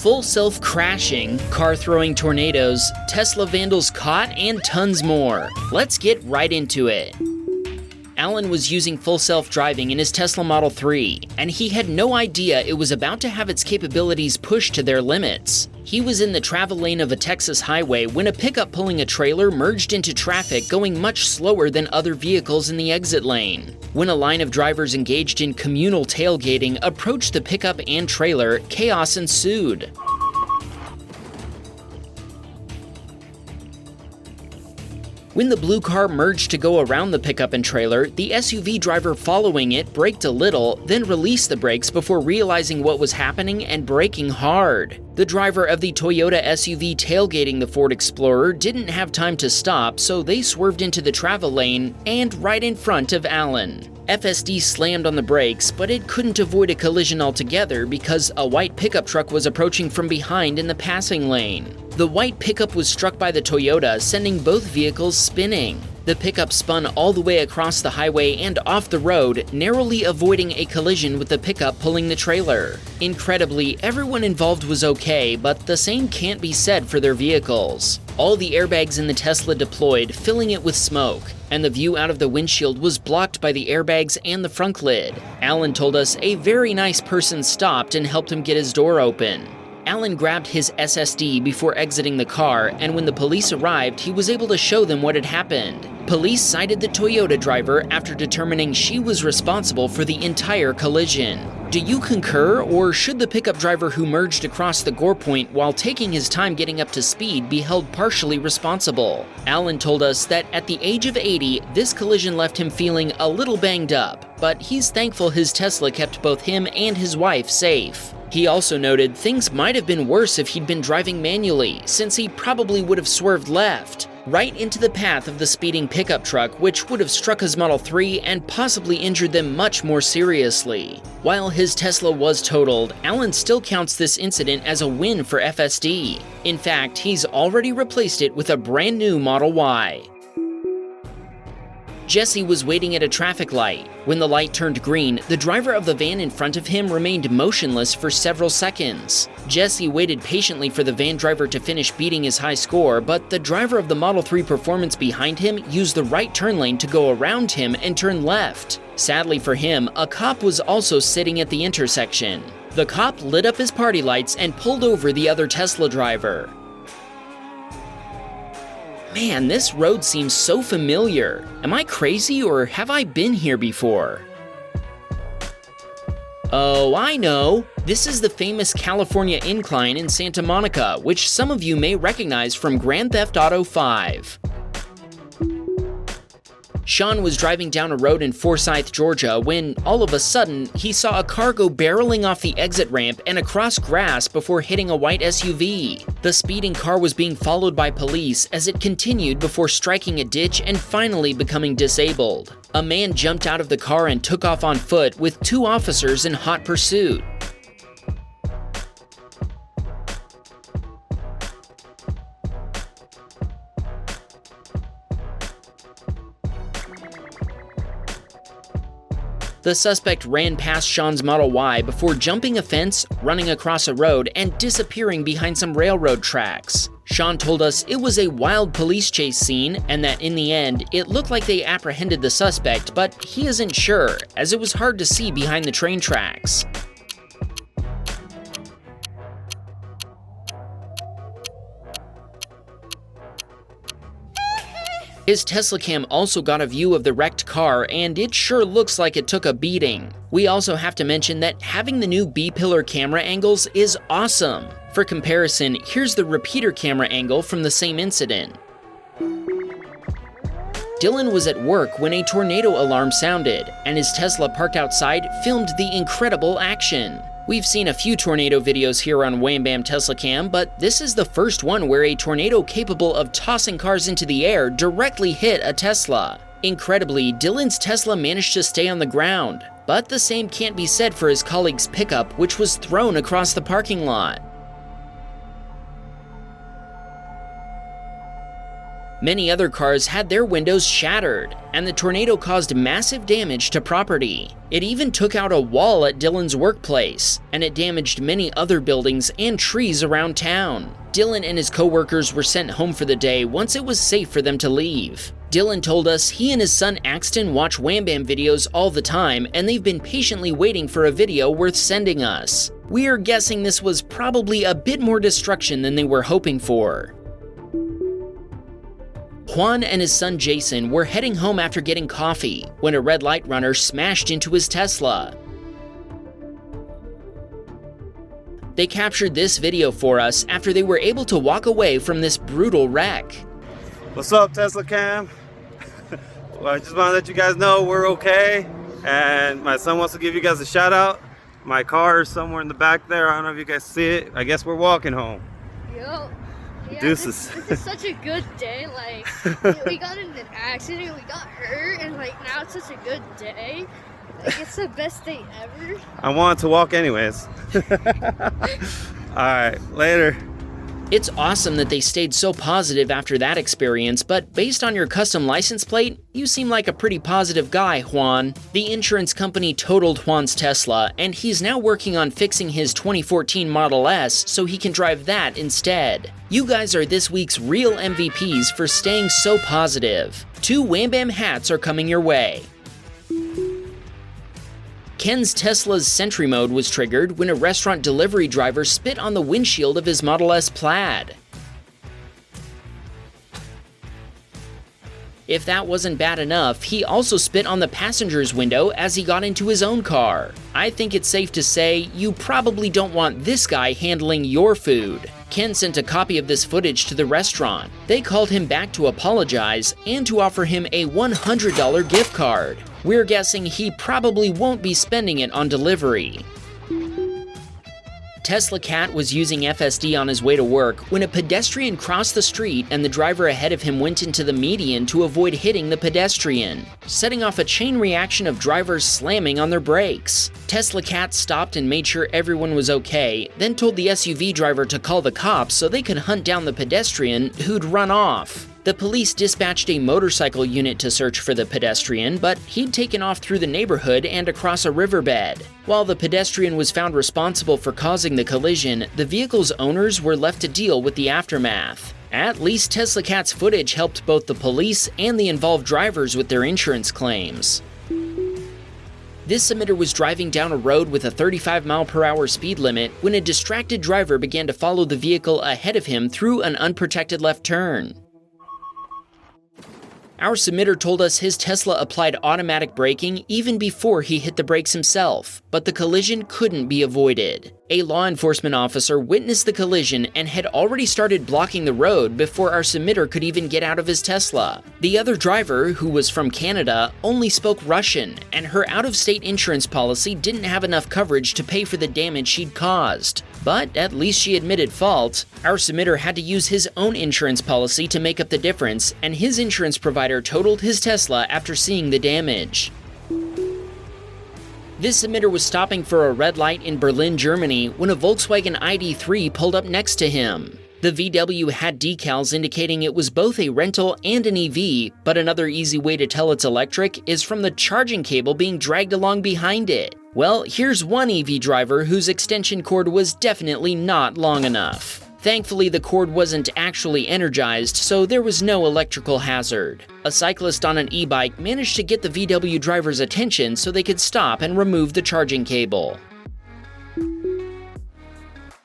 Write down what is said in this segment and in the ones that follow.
full self-crashing, car-throwing tornadoes, Tesla vandals caught, and tons more. Let's get right into it. Alan was using full self-driving in his Tesla Model 3, and he had no idea it was about to have its capabilities pushed to their limits. He was in the travel lane of a Texas highway when a pickup pulling a trailer merged into traffic going much slower than other vehicles in the exit lane. When a line of drivers engaged in communal tailgating approached the pickup and trailer, chaos ensued. When the blue car merged to go around the pickup and trailer, the SUV driver following it braked a little, then released the brakes before realizing what was happening and braking hard. The driver of the Toyota SUV tailgating the Ford Explorer didn't have time to stop, so they swerved into the travel lane and right in front of Alan. FSD slammed on the brakes, but it couldn't avoid a collision altogether because a white pickup truck was approaching from behind in the passing lane. The white pickup was struck by the Toyota, sending both vehicles spinning. The pickup spun all the way across the highway and off the road, narrowly avoiding a collision with the pickup pulling the trailer. Incredibly, everyone involved was okay, but the same can't be said for their vehicles. All the airbags in the Tesla deployed, filling it with smoke, and the view out of the windshield was blocked by the airbags and the front lid. Alan told us a very nice person stopped and helped him get his door open. Alan grabbed his SSD before exiting the car, and when the police arrived, he was able to show them what had happened. Police cited the Toyota driver after determining she was responsible for the entire collision. Do you concur, or should the pickup driver who merged across the gore point while taking his time getting up to speed be held partially responsible? Alan told us that at the age of 80, this collision left him feeling a little banged up, but he's thankful his Tesla kept both him and his wife safe. He also noted things might have been worse if he'd been driving manually, since he probably would have swerved left, right into the path of the speeding pickup truck, which would have struck his Model 3 and possibly injured them much more seriously. While his Tesla was totaled, Alan still counts this incident as a win for FSD. In fact, he's already replaced it with a brand new Model Y. Jesse was waiting at a traffic light. When the light turned green, the driver of the van in front of him remained motionless for several seconds. Jesse waited patiently for the van driver to finish beating his high score, but the driver of the Model 3 Performance behind him used the right turn lane to go around him and turn left. Sadly for him, a cop was also sitting at the intersection. The cop lit up his party lights and pulled over the other Tesla driver. Man, this road seems so familiar. Am I crazy, or have I been here before? Oh, I know. This is the famous California incline in Santa Monica, which some of you may recognize from Grand Theft Auto 5. Sean was driving down a road in Forsyth, Georgia, when, all of a sudden, he saw a car go barreling off the exit ramp and across grass before hitting a white SUV. The speeding car was being followed by police as it continued before striking a ditch and finally becoming disabled. A man jumped out of the car and took off on foot with two officers in hot pursuit. The suspect ran past Sean's Model Y before jumping a fence, running across a road, and disappearing behind some railroad tracks. Sean told us it was a wild police chase scene and that in the end, it looked like they apprehended the suspect, but he isn't sure, as it was hard to see behind the train tracks. His Teslacam also got a view of the wrecked car, and it sure looks like it took a beating. We also have to mention that having the new B-pillar camera angles is awesome. For comparison, here's the repeater camera angle from the same incident. Dylan was at work when a tornado alarm sounded, and his Tesla parked outside filmed the incredible action. We've seen a few tornado videos here on Wham Baam Teslacam, but this is the first one where a tornado capable of tossing cars into the air directly hit a Tesla. Incredibly, Dylan's Tesla managed to stay on the ground, but the same can't be said for his colleague's pickup, which was thrown across the parking lot. Many other cars had their windows shattered, and the tornado caused massive damage to property. It even took out a wall at Dylan's workplace, and it damaged many other buildings and trees around town. Dylan and his co-workers were sent home for the day once it was safe for them to leave. Dylan told us he and his son Axton watch Wham Baam videos all the time, and they've been patiently waiting for a video worth sending us. We are guessing this was probably a bit more destruction than they were hoping for. Juan and his son Jason were heading home after getting coffee when a red light runner smashed into his Tesla. They captured this video for us after they were able to walk away from this brutal wreck. What's up, Teslacam? Well, I just want to let you guys know we're okay, and my son wants to give you guys a shout out. My car is somewhere in the back there. I don't know if you guys see it. I guess we're walking home. Yo. Yeah, Deuces. This is such a good day. Like, we got in an accident, we got hurt, and like now it's such a good day. Like, it's the best day ever. I wanted to walk anyways. Alright, later. It's awesome that they stayed so positive after that experience, but based on your custom license plate, you seem like a pretty positive guy, Juan. The insurance company totaled Juan's Tesla, and he's now working on fixing his 2014 Model S so he can drive that instead. You guys are this week's real MVPs for staying so positive. 2 Wham Baam hats are coming your way. Ken's Tesla's Sentry Mode was triggered when a restaurant delivery driver spit on the windshield of his Model S Plaid. If that wasn't bad enough, he also spit on the passenger's window as he got into his own car. I think it's safe to say you probably don't want this guy handling your food. Ken sent a copy of this footage to the restaurant. They called him back to apologize and to offer him a $100 gift card. We're guessing he probably won't be spending it on delivery. Tesla Cat was using FSD on his way to work when a pedestrian crossed the street and the driver ahead of him went into the median to avoid hitting the pedestrian, setting off a chain reaction of drivers slamming on their brakes. Tesla Cat stopped and made sure everyone was okay, then told the SUV driver to call the cops so they could hunt down the pedestrian who'd run off. The police dispatched a motorcycle unit to search for the pedestrian, but he'd taken off through the neighborhood and across a riverbed. While the pedestrian was found responsible for causing the collision, the vehicle's owners were left to deal with the aftermath. At least Tesla Cat's footage helped both the police and the involved drivers with their insurance claims. This submitter was driving down a road with a 35-mile-per-hour speed limit when a distracted driver began to follow the vehicle ahead of him through an unprotected left turn. Our submitter told us his Tesla applied automatic braking even before he hit the brakes himself, but the collision couldn't be avoided. A law enforcement officer witnessed the collision and had already started blocking the road before our submitter could even get out of his Tesla. The other driver, who was from Canada, only spoke Russian, and her out-of-state insurance policy didn't have enough coverage to pay for the damage she'd caused. But at least she admitted fault. Our submitter had to use his own insurance policy to make up the difference, and his insurance provider totaled his Tesla after seeing the damage. This submitter was stopping for a red light in Berlin, Germany, when a Volkswagen ID3 pulled up next to him. The VW had decals indicating it was both a rental and an EV, but another easy way to tell it's electric is from the charging cable being dragged along behind it. Well, here's one EV driver whose extension cord was definitely not long enough. Thankfully, the cord wasn't actually energized, so there was no electrical hazard. A cyclist on an e-bike managed to get the VW driver's attention so they could stop and remove the charging cable.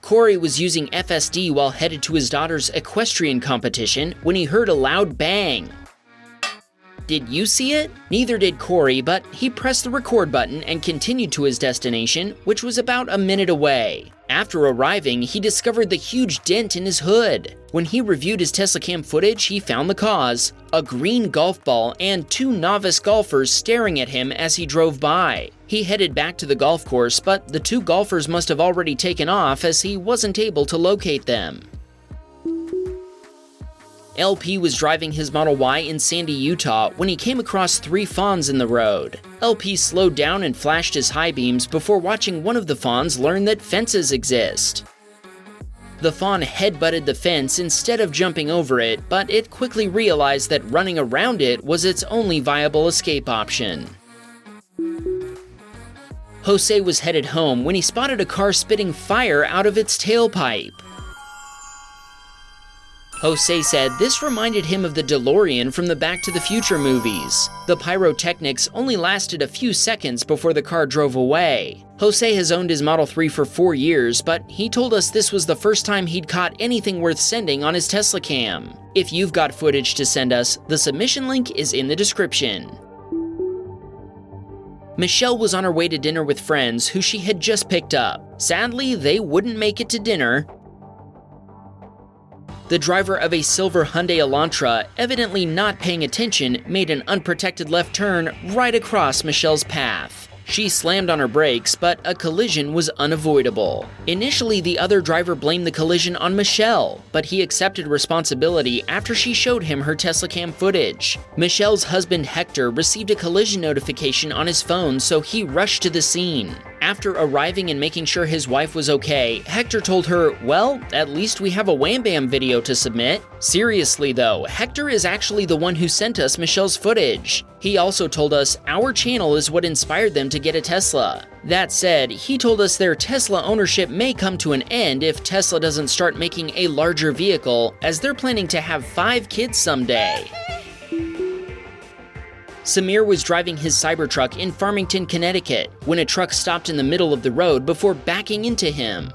Corey was using FSD while headed to his daughter's equestrian competition when he heard a loud bang. Did you see it? Neither did Corey, but he pressed the record button and continued to his destination, which was about a minute away. After arriving, he discovered the huge dent in his hood. When he reviewed his Teslacam footage, he found the cause: a green golf ball and 2 novice golfers staring at him as he drove by. He headed back to the golf course, but the 2 golfers must have already taken off as he wasn't able to locate them. LP was driving his Model Y in Sandy, Utah when he came across 3 fawns in the road. LP slowed down and flashed his high beams before watching one of the fawns learn that fences exist. The fawn headbutted the fence instead of jumping over it, but it quickly realized that running around it was its only viable escape option. Jose was headed home when he spotted a car spitting fire out of its tailpipe. Jose said this reminded him of the DeLorean from the Back to the Future movies. The pyrotechnics only lasted a few seconds before the car drove away. Jose has owned his Model 3 for 4 years, but he told us this was the first time he'd caught anything worth sending on his Teslacam. If you've got footage to send us, the submission link is in the description. Michelle was on her way to dinner with friends who she had just picked up. Sadly, they wouldn't make it to dinner. The driver of a silver Hyundai Elantra, evidently not paying attention, made an unprotected left turn right across Michelle's path. She slammed on her brakes, but a collision was unavoidable. Initially, the other driver blamed the collision on Michelle, but he accepted responsibility after she showed him her Teslacam footage. Michelle's husband Hector received a collision notification on his phone, so he rushed to the scene. After arriving and making sure his wife was okay, Hector told her, "Well, at least we have a Wham Baam video to submit." Seriously though, Hector is actually the one who sent us Michelle's footage. He also told us our channel is what inspired them to get a Tesla. That said, he told us their Tesla ownership may come to an end if Tesla doesn't start making a larger vehicle, as they're planning to have 5 kids someday. Samir was driving his Cybertruck in Farmington, Connecticut, when a truck stopped in the middle of the road before backing into him.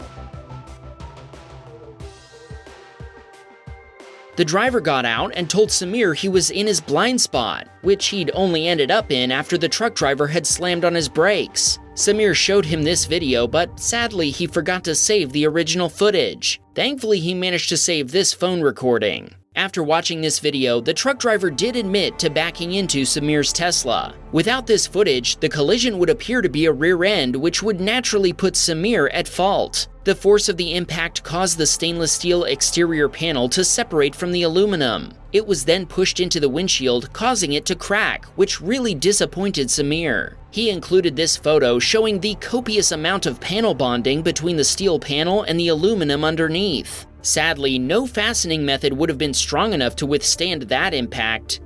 The driver got out and told Samir he was in his blind spot, which he'd only ended up in after the truck driver had slammed on his brakes. Samir showed him this video, but sadly he forgot to save the original footage. Thankfully, he managed to save this phone recording. After watching this video, the truck driver did admit to backing into Samir's Tesla. Without this footage, the collision would appear to be a rear end, which would naturally put Samir at fault. The force of the impact caused the stainless steel exterior panel to separate from the aluminum. It was then pushed into the windshield, causing it to crack, which really disappointed Samir. He included this photo showing the copious amount of panel bonding between the steel panel and the aluminum underneath. Sadly, no fastening method would have been strong enough to withstand that impact.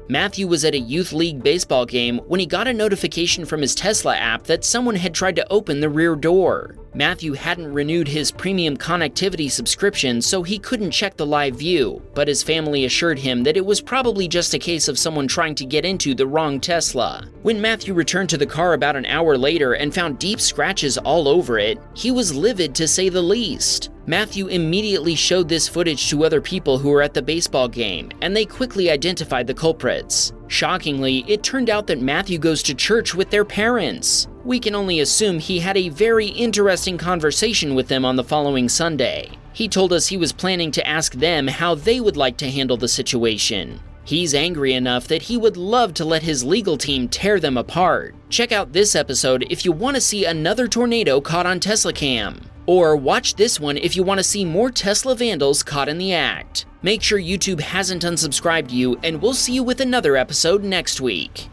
Matthew was at a youth league baseball game when he got a notification from his Tesla app that someone had tried to open the rear door. Matthew hadn't renewed his premium connectivity subscription, so he couldn't check the live view, but his family assured him that it was probably just a case of someone trying to get into the wrong Tesla. When Matthew returned to the car about an hour later and found deep scratches all over it, he was livid to say the least. Matthew immediately showed this footage to other people who were at the baseball game, and they quickly identified the culprits. Shockingly, it turned out that Matthew goes to church with their parents. We can only assume he had a very interesting conversation with them on the following Sunday. He told us he was planning to ask them how they would like to handle the situation. He's angry enough that he would love to let his legal team tear them apart. Check out this episode if you want to see another tornado caught on Teslacam. Or watch this one if you want to see more Tesla vandals caught in the act. Make sure YouTube hasn't unsubscribed you, and we'll see you with another episode next week.